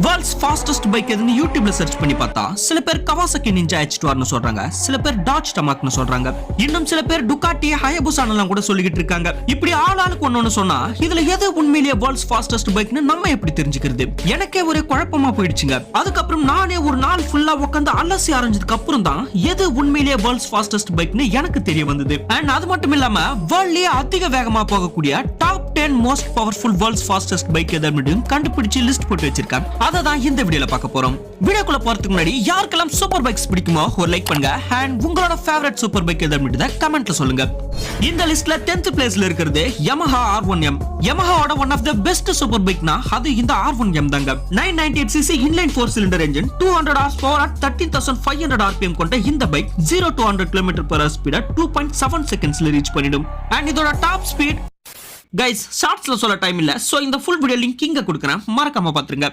World's fastest bike எதுன்னு யூடியூப்ல search பண்ணி பார்த்தா சில பேர் கவாசகி நிஞ்சா H2R சொல்றாங்க, சில பேர் டாட்ஜ் டமாக்னு சொல்றாங்க, இன்னும் சில பேர் டுகாட்டி ஹயபுசானெல்லாம் கூட சொல்லிக்கிட்டு இருக்காங்க. இப்படி ஆளாளுக்கு ஒண்ணு சொன்னா இதுல எது உண்மையிலேயே வேர்ல்ட்ஸ் ஃபாஸ்டஸ்ட் பைக்னு நம்ம எப்படி தெரிஞ்சுக்கிறது? எனக்கே ஒரே குழப்பமா போயிடுச்சுங்க. அதுக்கப்புறம் நானே ஒரு நாள் ஃபுல்லா உட்காந்து அலசி ஆரஞ்சதுக்கு அப்புறம் தான் எது உண்மையிலேயே வேர்ல்ட்ஸ் ஃபாஸ்டஸ்ட் பைக்னு எனக்கு தெரிய வந்தது. அண்ட் அது மட்டும் இல்லாம வேர்ல்ட்லயே அதிக வேகமா போகக்கூடிய top 10 most powerful world's fastest bike எதுன்னு கண்டுபிடிச்சு லிஸ்ட் போட்டு வச்சிருக்காங்க. அததான் இந்த வீடியோல பார்க்க போறோம். வீடியோக்குள்ள போறதுக்கு முன்னாடி யாருக்கெல்லாம் சூப்பர் பைக்ஸ் பிடிக்குமோ ஒரு லைக் பண்ணுங்க. அண்ட் உங்களோட ஃபேவரட் சூப்பர் பைக் எதுன்னு கமெண்ட்ல சொல்லுங்க. இந்த லிஸ்ட்ல 10th பிளேஸ்ல இருக்கிறது Yamaha R1M. Yamahaவோட one of the best super பைக்னா அது இந்த R1M தாங்க. 998cc inline 4 cylinder engine, 200 horse power at 13,500 rpm கொண்ட இந்த பைக் 0 to 100 km/h ஸ்பீட 2.7 செகண்ட்ஸ்ல ரீச் பண்ணிடும். அண்ட் இதோட டாப் ஸ்பீட் கைஸ் ஷார்ட்ஸ்ல சொல்ல டைம் இல்ல, சோ இந்த ஃபுல் வீடியோ லிங்க் இங்க கொடுக்கிறேன், மறக்காம பாத்துருங்க.